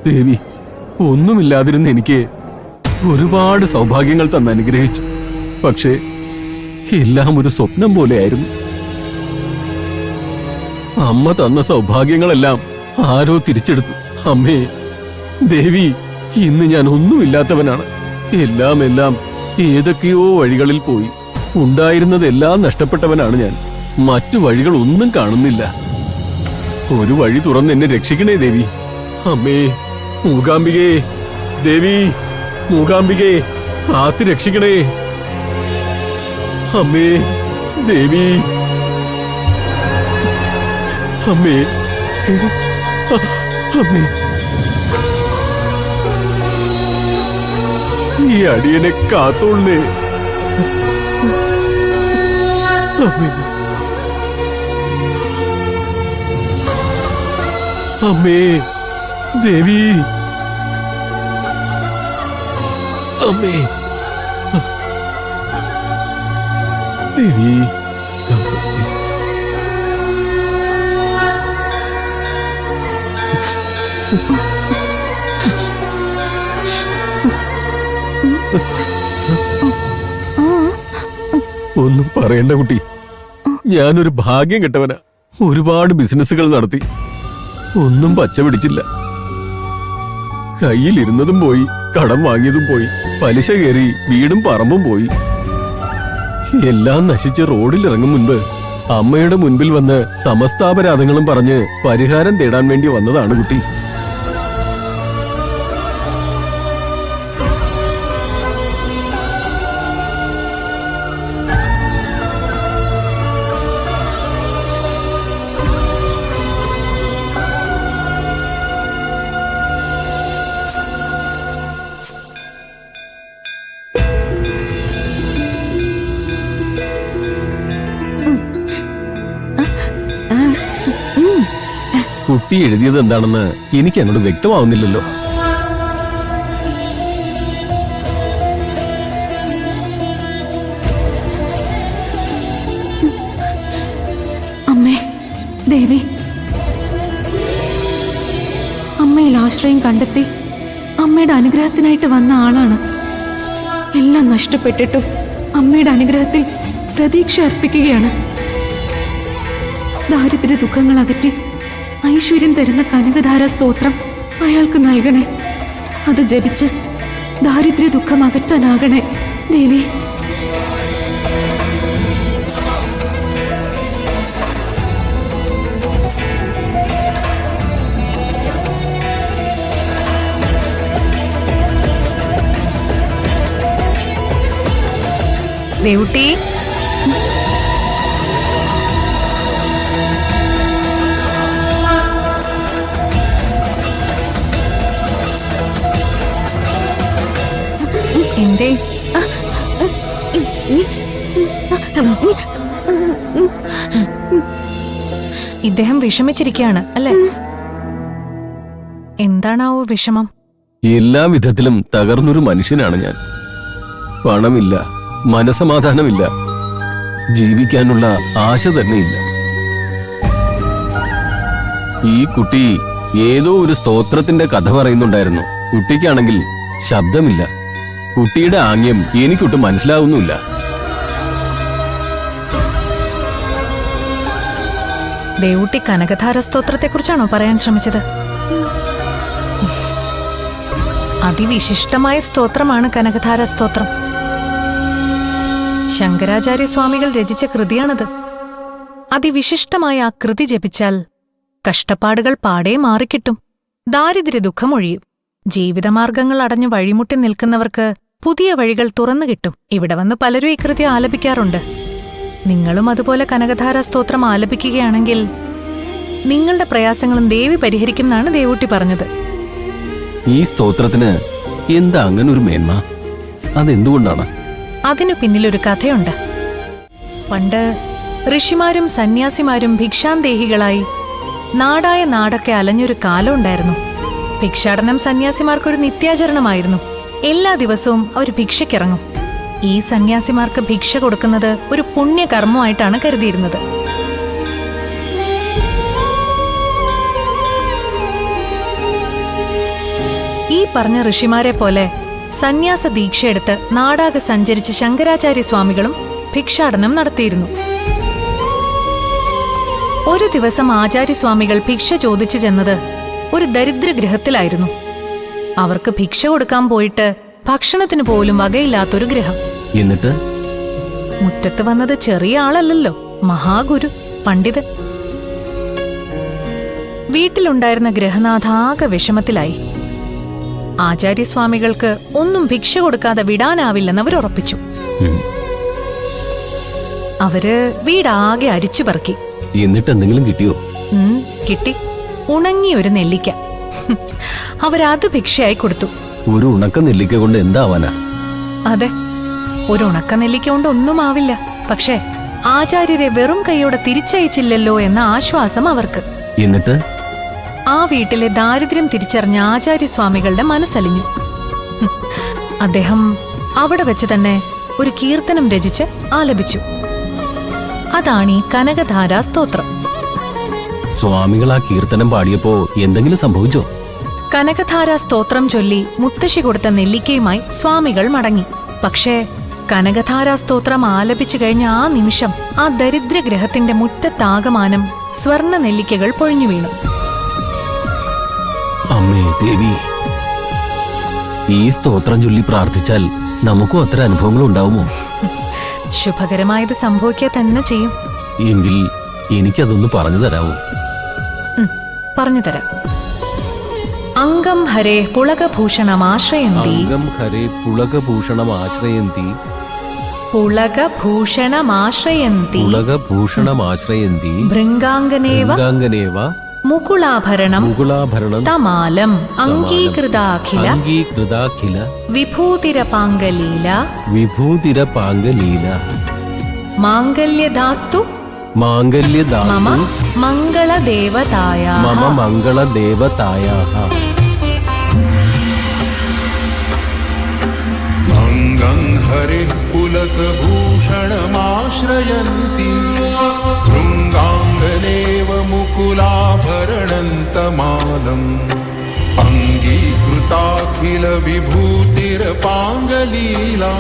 ദേവി, ഒന്നുമില്ലാതിരുന്ന എനിക്ക് ഒരുപാട് സൗഭാഗ്യങ്ങൾ തന്ന് അനുഗ്രഹിച്ചു. പക്ഷേ എല്ലാം ഒരു സ്വപ്നം പോലെയായിരുന്നു. അമ്മ തന്ന സൗഭാഗ്യങ്ങളെല്ലാം ആരോ തിരിച്ചെടുത്തു. അമ്മേ ദേവി, ഇന്ന് ഞാൻ ഒന്നുമില്ലാത്തവനാണ്. എല്ലാം ഏതൊക്കെയോ വഴികളിൽ പോയി. ഉണ്ടായിരുന്നതെല്ലാം നഷ്ടപ്പെട്ടവനാണ് ഞാൻ. മറ്റു വഴികൾ ഒന്നും കാണുന്നില്ല. ഒരു വഴി തുറന്ന് എന്നെ രക്ഷിക്കണേ ദേവി. അമ്മേ മൂകാംബികേ, ദേവി മൂകാംബികേ, കാത്ത് രക്ഷിക്കണേ. അമ്മേ ദേവി, അമ്മേ അമ്മേ, ഈ അടിയനെ കാത്തോളേ. അമ്മേ അമ്മേ ദേവി, അമ്മേ ദേവി. ഒന്നും പറയണ്ട കുട്ടി, ഞാനൊരു ഭാഗ്യം കെട്ടവനാ. ഒരുപാട് ബിസിനസ്സുകൾ നടത്തി, ഒന്നും പച്ച പിടിച്ചില്ല. കയ്യിലിരുന്നതും പോയി, കടം വാങ്ങിയതും പോയി, പലിശ കയറി വീടും പറമ്പും പോയി. എല്ലാം നശിച്ച് റോഡിലിറങ്ങും മുൻപ് അമ്മയുടെ മുൻപിൽ വന്ന് സമസ്താപരാധങ്ങളും പറഞ്ഞ് പരിഹാരം തേടാൻ വേണ്ടി വന്നതാണ് കുട്ടി. കുട്ടി എഴുതിയത് എന്താണെന്ന് എനിക്ക് അങ്ങോട്ട് വ്യക്തമാവുന്നില്ലല്ലോ. അമ്മേ ദേവി, അമ്മയിൽ ആശ്രയം കണ്ടെത്തി അമ്മയുടെ അനുഗ്രഹത്തിനായിട്ട് വന്ന ആളാണ്. എല്ലാം നഷ്ടപ്പെട്ടിട്ടും അമ്മയുടെ അനുഗ്രഹത്തിൽ പ്രതീക്ഷ അർപ്പിക്കുകയാണ്. ദാരിദ്ര്യ ദുഃഖങ്ങൾ അകറ്റി ഐശ്വര്യം തരുന്ന കനകധാര സ്തോത്രം അയാൾക്ക് നൽകണേ. അത് ജപിച്ച് ദാരിദ്ര്യ ദുഃഖം അകറ്റാനാകണേ ദേവി. ദേവുട്ടി, എന്തേ? ഇദ്ദേഹം വിഷമിച്ചിരിക്കുകയാണ് അല്ലേ? എന്താണാവോ വിഷമം? എല്ലാ വിധത്തിലും തകർന്നൊരു മനുഷ്യനാണ് ഞാൻ. പണമില്ല, മനസമാധാനമില്ല, ജീവിക്കാനുള്ള ആശ തന്നെയില്ല. ഈ കുട്ടി ഏതോ ഒരു സ്തോത്രത്തിന്റെ കഥ പറയുന്നുണ്ടായിരുന്നു. കുട്ടിക്കാണെങ്കിൽ ശബ്ദമില്ല. കുട്ടിയുടെ ആംഗ്യം എനിക്കൊട്ടും മനസ്സിലാവുന്നുമില്ല. ദേവുട്ടി കനകധാര സ്തോത്രത്തെക്കുറിച്ചാണോ പറയാൻ ശ്രമിച്ചത്? അതിവിശിഷ്ടമായ സ്തോത്രമാണ് കനകധാര സ്തോത്രം. ശങ്കരാചാര്യസ്വാമികൾ രചിച്ച കൃതിയാണത്. അതിവിശിഷ്ടമായ ആ കൃതി ജപിച്ചാൽ കഷ്ടപ്പാടുകൾ പാടെ മാറിക്കിട്ടും, ദാരിദ്ര്യ ദുഃഖം ഒഴിയും. ജീവിതമാർഗങ്ങൾ അടഞ്ഞു വഴിമുട്ടി നിൽക്കുന്നവർക്ക് പുതിയ വഴികൾ തുറന്നു കിട്ടും. ഇവിടെ വന്ന് പലരും ഈ കൃതി ആലപിക്കാറുണ്ട്. നിങ്ങളും അതുപോലെ കനകധാര സ്തോത്രം ആലപിക്കുകയാണെങ്കിൽ നിങ്ങളുടെ പ്രയാസങ്ങളും ദേവി പരിഹരിക്കും എന്നാണ് ദേവൂട്ടി പറഞ്ഞത്. ഈ സ്തോത്രത്തിന് എന്താ അങ്ങനെ ഒരു മേന്മ? അതെന്തുകൊണ്ടാണ്? അതിനു പിന്നിലൊരു കഥയുണ്ട്. പണ്ട് ഋഷിമാരും സന്യാസിമാരും ഭിക്ഷാന്തേഹികളായി നാടായ നാടൊക്കെ അലഞ്ഞൊരു കാലമുണ്ടായിരുന്നു. ഭിക്ഷാടനം സന്യാസിമാർക്കൊരു നിത്യാചരണമായിരുന്നു. എല്ലാ ദിവസവും അവർ ഭിക്ഷയ്ക്കിറങ്ങും. ഈ സന്യാസിമാർക്ക് ഭിക്ഷ കൊടുക്കുന്നത് ഒരു പുണ്യകർമ്മമായിട്ടാണ് കരുതിയിരുന്നത്. പറഞ്ഞ ഋഷിമാരെ പോലെ സന്യാസ ദീക്ഷയെടുത്ത് നാടാകെ സഞ്ചരിച്ച് ശങ്കരാചാര്യ സ്വാമികളും ഭിക്ഷാടനം നടത്തിയിരുന്നു. ഒരു ദിവസം ആചാര്യസ്വാമികൾ ഭിക്ഷ ചോദിച്ചു ചെന്നത് ഒരു ദരിദ്രഗൃഹത്തിലായിരുന്നു. അവർക്ക് ഭിക്ഷ കൊടുക്കാൻ പോയിട്ട് ഭക്ഷണത്തിന് പോലും വകയില്ലാത്തൊരു ഗൃഹം. എന്നിട്ട് മുറ്റത്ത് വന്നത് ചെറിയ ആളല്ലല്ലോ, മഹാഗുരു, പണ്ഡിതൻ. വീട്ടിലുണ്ടായിരുന്ന ഗൃഹനാഥ ആകെ വിഷമത്തിലായി. ആചാര്യസ്വാമികൾക്ക് ഒന്നും ഭിക്ഷ കൊടുക്കാതെ വിടാനാവില്ലെന്ന് അവർ ഉറപ്പിച്ചു. അവര് വീടാകെ അരിച്ചുപറക്കി. എന്നിട്ട് എന്തെങ്കിലും കിട്ടിയോ? കിട്ടി. ഉണങ്ങിയൊരു നെല്ലിക്ക. അവരത് ഭിക്ഷയായി കൊടുത്തു. ഒരു ഉണക്ക നെല്ലിക്ക കൊണ്ട് എന്താവാനാ? അതെ, ഒരു ഉണക്ക നെല്ലിക്ക കൊണ്ട് ഒന്നും ആവില്ല. പക്ഷേ ആചാര്യരെ വെറും കൈയോടെ തിരിച്ചയച്ചില്ലല്ലോ എന്ന ആശ്വാസം അവർക്ക്. എന്നിട്ട് ആ വീട്ടിലെ ദാരിദ്ര്യം തിരിച്ചറിഞ്ഞ ആചാര്യസ്വാമികളുടെ മനസ്സലിഞ്ഞു. അദ്ദേഹം അവിടെ വെച്ച് തന്നെ ഒരു കീർത്തനം രചിച്ച് ആലപിച്ചു. അതാണ് ഈ കനകധാരാ സ്തോത്രം. സ്വാമികൾ ആ കീർത്തനം പാടിയപ്പോ എന്തെങ്കിലും സംഭവിച്ചോ? കനകധാരാ സ്തോത്രം ചൊല്ലി മുത്തശ്ശി കൊടുത്ത നെല്ലിക്കയുമായി സ്വാമികൾ മടങ്ങി. പക്ഷേ കനകധാരാ സ്തോത്രം ആലപിച്ചു കഴിഞ്ഞ ആ നിമിഷം ആ ദരിദ്രഗ്രഹത്തിന്റെ മുറ്റത്താകമാനം സ്വർണ്ണ നെല്ലിക്കകൾ പൊഴിഞ്ഞു വീണു. അമ്മേ ദേവി, ഈ സ്തോത്രം ചൊല്ലി പ്രാർത്ഥിച്ചാൽ നമുക്കും അത്തരം അനുഭവങ്ങൾ ഉണ്ടാവുമോ? ശുഭകരമായത് സംഭവിക്കുക തന്നെ ചെയ്യും. എങ്കിൽ എനിക്കതൊന്ന് പറഞ്ഞു തരാമോ? പറഞ്ഞുതരാം. അംഗം ഹരേ പുളകഭൂഷണമാശ്രയന്തി. അംഗം ഹരേ പുളകഭൂഷണമാശ്രയന്തി. പുളകഭൂഷണമാശ്രയന്തി. പുളകഭൂഷണമാശ്രയന്തി. ഭൃംഗാംഗനേവ ഭൃംഗാംഗനേവ മുകുളാഭരണം മുകുളാഭരണം തമാലം അംഗീകൃതാഖില അംഗീകൃതാഖില വിഭൂതിരപാംഗലീല വിഭൂതിരപാംഗലീല മാംഗല്യദാസ്തു മാംഗല്യദാസ്തു മമ മംഗളദേവതായാഃ. മമ മംഗളദേവതായാഃ. अङ्गं हरिः पुलकभूषणमाश्रयन्ति भृङ्गाङ्गनेव मुकुलाभरणन्तमालम् अङ्गीकृताखिलविभूतिरपाङ्गलीला